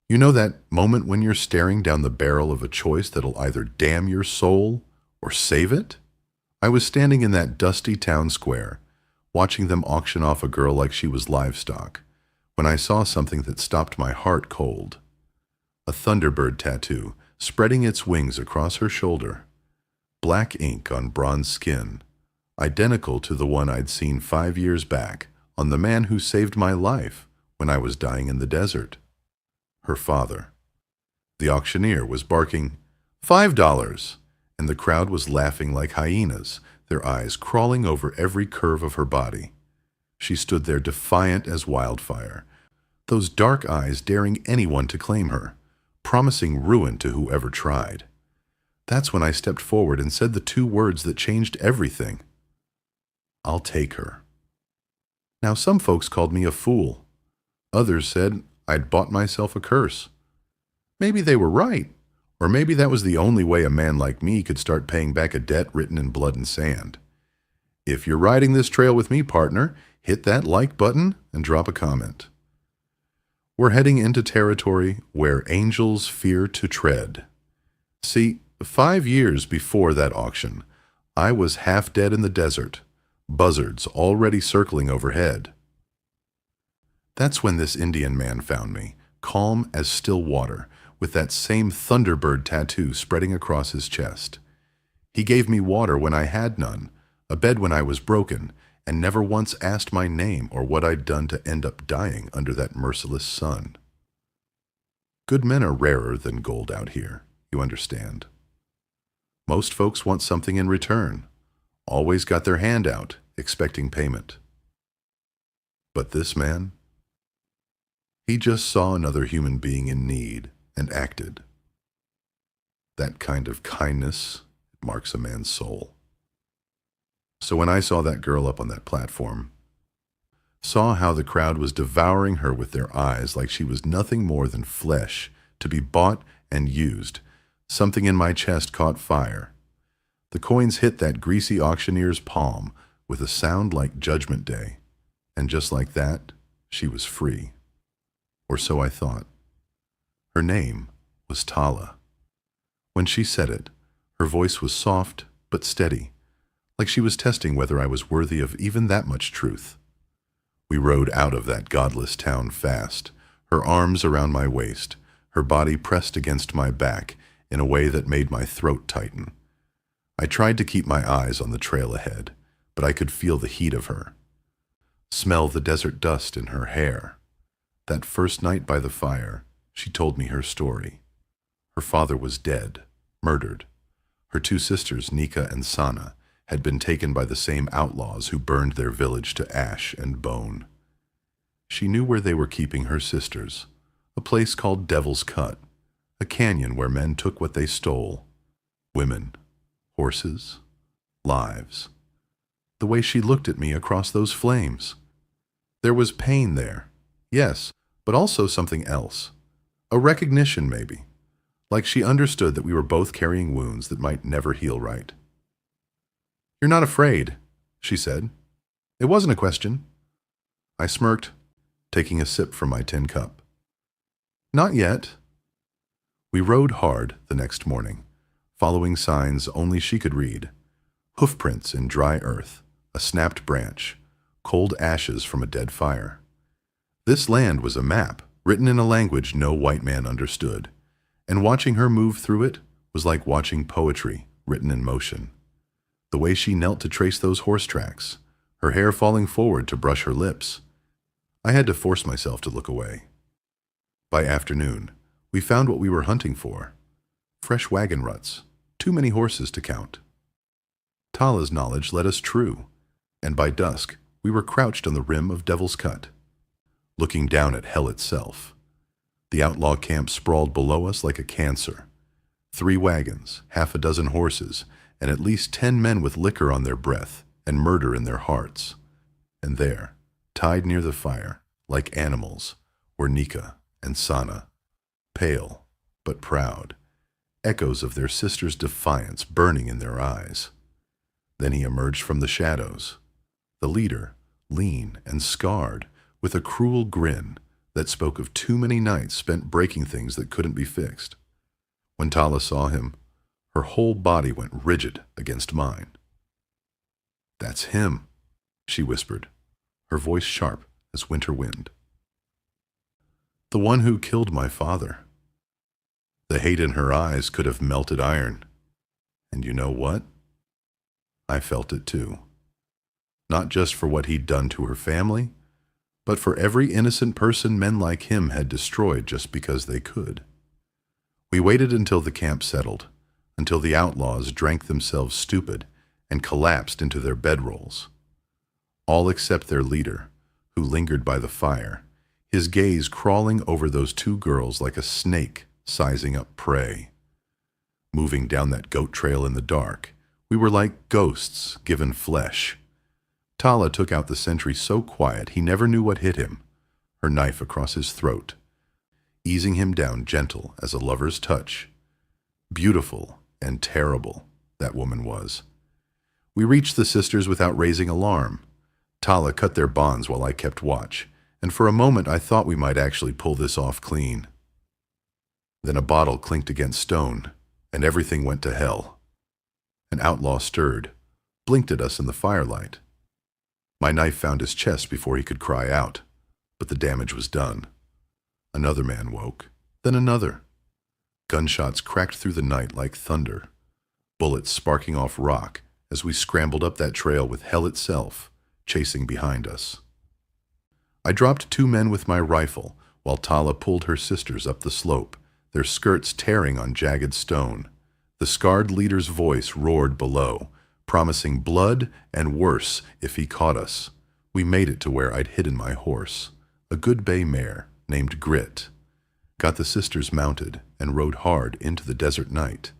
You know that moment when you're staring down the barrel of a choice that'll either damn your soul or save it? I was standing in that dusty town square, watching them auction off a girl like she was livestock, when I saw something that stopped my heart cold. A thunderbird tattoo, spreading its wings across her shoulder. Black ink on bronze skin, identical to the one I'd seen 5 years back on the man who saved my life when I was dying in the desert. Her father. The auctioneer was barking, $5, and the crowd was laughing like hyenas, their eyes crawling over every curve of her body. She stood there defiant as wildfire, those dark eyes daring anyone to claim her, promising ruin to whoever tried. That's when I stepped forward and said the two words that changed everything. I'll take her. Now, some folks called me a fool. Others said I'd bought myself a curse. Maybe they were right, or maybe that was the only way a man like me could start paying back a debt written in blood and sand. If you're riding this trail with me, partner, hit that like button and drop a comment. We're heading into territory where angels fear to tread. See, 5 years before that auction, I was half dead in the desert, buzzards already circling overhead. That's when this Indian man found me, calm as still water, with that same thunderbird tattoo spreading across his chest. He gave me water when I had none, a bed when I was broken, and never once asked my name or what I'd done to end up dying under that merciless sun. Good men are rarer than gold out here, you understand. Most folks want something in return, always got their hand out, expecting payment. But this man, he just saw another human being in need and acted. That kind of kindness marks a man's soul. So when I saw that girl up on that platform, saw how the crowd was devouring her with their eyes like she was nothing more than flesh to be bought and used, something in my chest caught fire. The coins hit that greasy auctioneer's palm with a sound like Judgment Day, and just like that, she was free. Or so I thought. Her name was Tala. When she said it, her voice was soft but steady, like she was testing whether I was worthy of even that much truth. We rode out of that godless town fast, her arms around my waist, her body pressed against my back in a way that made my throat tighten. I tried to keep my eyes on the trail ahead, but I could feel the heat of her, smell the desert dust in her hair. That first night by the fire, she told me her story. Her father was dead, murdered. Her two sisters, Nika and Sana, had been taken by the same outlaws who burned their village to ash and bone. She knew where they were keeping her sisters, a place called Devil's Cut, a canyon where men took what they stole: women, horses, lives. The way she looked at me across those flames. There was pain there, yes, but also something else. A recognition, maybe. Like she understood that we were both carrying wounds that might never heal right. "You're not afraid," she said. It wasn't a question. I smirked, taking a sip from my tin cup. "Not yet." We rode hard the next morning, following signs only she could read. Hoofprints in dry earth, a snapped branch, cold ashes from a dead fire. This land was a map, written in a language no white man understood, and watching her move through it was like watching poetry written in motion. The way she knelt to trace those horse tracks, her hair falling forward to brush her lips. I had to force myself to look away. By afternoon, we found what we were hunting for: fresh wagon ruts, too many horses to count. Tala's knowledge led us true, and by dusk we were crouched on the rim of Devil's Cut, looking down at hell itself. The outlaw camp sprawled below us like a cancer. 3 wagons, half a dozen horses, and at least 10 men with liquor on their breath and murder in their hearts. And there, tied near the fire, like animals, were Nika and Sana, pale but proud, echoes of their sister's defiance burning in their eyes. Then he emerged from the shadows, the leader, lean and scarred, with a cruel grin, that spoke of too many nights spent breaking things that couldn't be fixed. When Tala saw him, her whole body went rigid against mine. "That's him," she whispered, her voice sharp as winter wind. "The one who killed my father." The hate in her eyes could have melted iron. And you know what? I felt it too. Not just for what he'd done to her family, but for every innocent person men like him had destroyed just because they could. We waited until the camp settled, until the outlaws drank themselves stupid and collapsed into their bedrolls. All except their leader, who lingered by the fire, his gaze crawling over those two girls like a snake sizing up prey. Moving down that goat trail in the dark, we were like ghosts given flesh. Tala took out the sentry so quiet he never knew what hit him, her knife across his throat, easing him down gentle as a lover's touch. Beautiful and terrible, that woman was. We reached the sisters without raising alarm. Tala cut their bonds while I kept watch, and for a moment I thought we might actually pull this off clean. Then a bottle clinked against stone, and everything went to hell. An outlaw stirred, blinked at us in the firelight. My knife found his chest before he could cry out, but the damage was done. Another man woke, then another. Gunshots cracked through the night like thunder, bullets sparking off rock as we scrambled up that trail with hell itself chasing behind us. I dropped two men with my rifle while Tala pulled her sisters up the slope, their skirts tearing on jagged stone. The scarred leader's voice roared below, promising blood and worse if he caught us. We made it to where I'd hidden my horse, a good bay mare named Grit. Got the sisters mounted and rode hard into the desert night,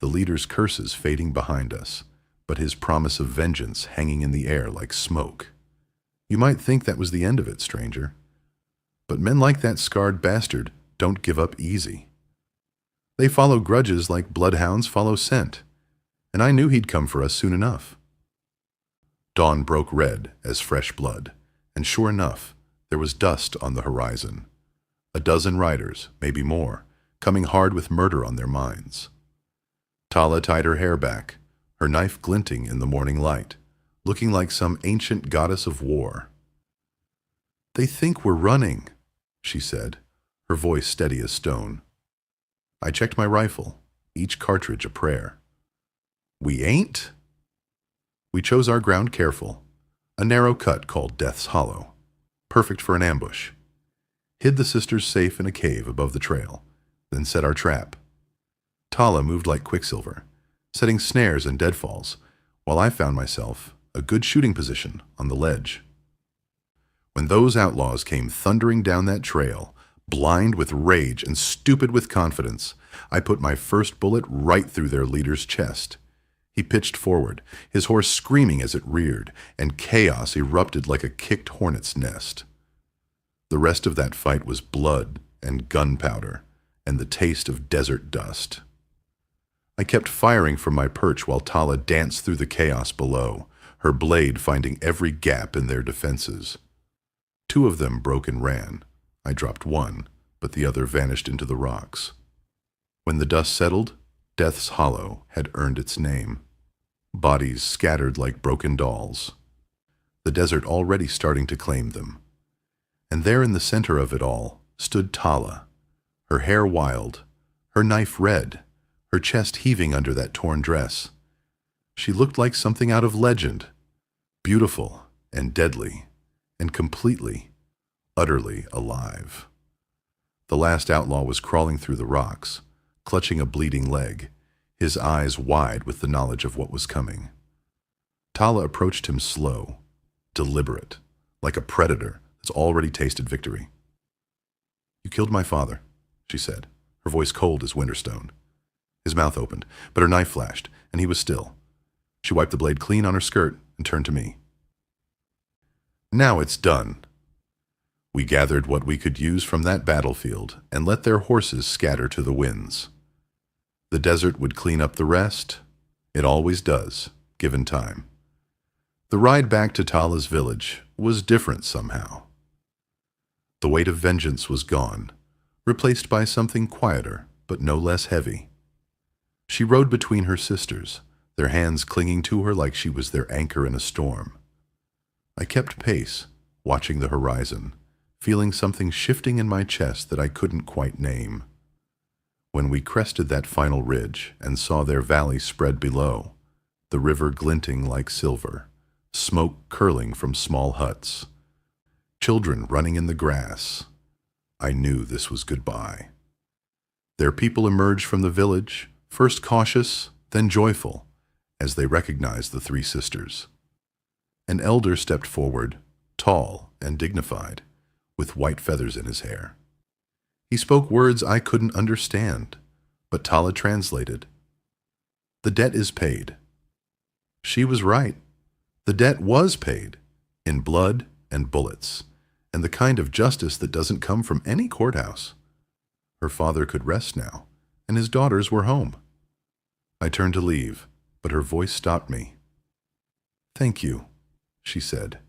the leader's curses fading behind us, but his promise of vengeance hanging in the air like smoke. You might think that was the end of it, stranger. But men like that scarred bastard don't give up easy. They follow grudges like bloodhounds follow scent, and I knew he'd come for us soon enough. Dawn broke red as fresh blood, and sure enough, there was dust on the horizon. A dozen riders, maybe more, coming hard with murder on their minds. Tala tied her hair back, her knife glinting in the morning light, looking like some ancient goddess of war. "They think we're running," she said, her voice steady as stone. I checked my rifle, each cartridge a prayer. "We ain't?" We chose our ground careful, a narrow cut called Death's Hollow, perfect for an ambush. Hid the sisters safe in a cave above the trail, then set our trap. Tala moved like quicksilver, setting snares and deadfalls, while I found myself a good shooting position on the ledge. When those outlaws came thundering down that trail, blind with rage and stupid with confidence, I put my first bullet right through their leader's chest. He pitched forward, his horse screaming as it reared, and chaos erupted like a kicked hornet's nest. The rest of that fight was blood and gunpowder and the taste of desert dust. I kept firing from my perch while Tala danced through the chaos below, her blade finding every gap in their defenses. Two of them broke and ran. I dropped one, but the other vanished into the rocks. When the dust settled, Death's Hollow had earned its name. Bodies scattered like broken dolls. The desert already starting to claim them. And there in the center of it all stood Tala, her hair wild, her knife red, her chest heaving under that torn dress. She looked like something out of legend, beautiful and deadly, and completely, utterly alive. The last outlaw was crawling through the rocks, clutching a bleeding leg, his eyes wide with the knowledge of what was coming. Tala approached him slow, deliberate, like a predator that's already tasted victory. "You killed my father," she said, her voice cold as Winterstone. His mouth opened, but her knife flashed, and he was still. She wiped the blade clean on her skirt and turned to me. "Now it's done." We gathered what we could use from that battlefield and let their horses scatter to the winds. The desert would clean up the rest. It always does, given time. The ride back to Tala's village was different somehow. The weight of vengeance was gone, replaced by something quieter, but no less heavy. She rode between her sisters, their hands clinging to her like she was their anchor in a storm. I kept pace, watching the horizon, feeling something shifting in my chest that I couldn't quite name. When we crested that final ridge and saw their valley spread below, the river glinting like silver, smoke curling from small huts, children running in the grass, I knew this was goodbye. Their people emerged from the village, first cautious, then joyful, as they recognized the three sisters. An elder stepped forward, tall and dignified, with white feathers in his hair. He spoke words I couldn't understand, but Tala translated. "The debt is paid." She was right. The debt was paid, in blood and bullets, and the kind of justice that doesn't come from any courthouse. Her father could rest now, and his daughters were home. I turned to leave, but her voice stopped me. "Thank you," she said.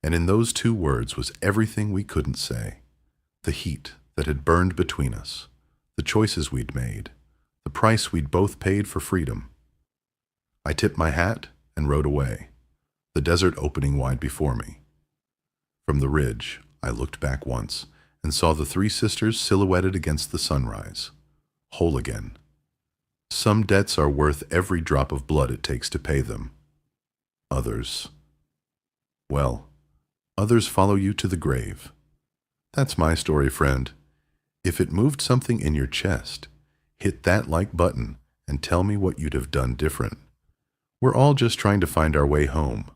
And in those two words was everything we couldn't say. The heat that had burned between us, the choices we'd made, the price we'd both paid for freedom. I tipped my hat and rode away, the desert opening wide before me. From the ridge, I looked back once and saw the three sisters silhouetted against the sunrise, whole again. Some debts are worth every drop of blood it takes to pay them. Others, well, others follow you to the grave. That's my story, friend. If it moved something in your chest, hit that like button and tell me what you'd have done different. We're all just trying to find our way home.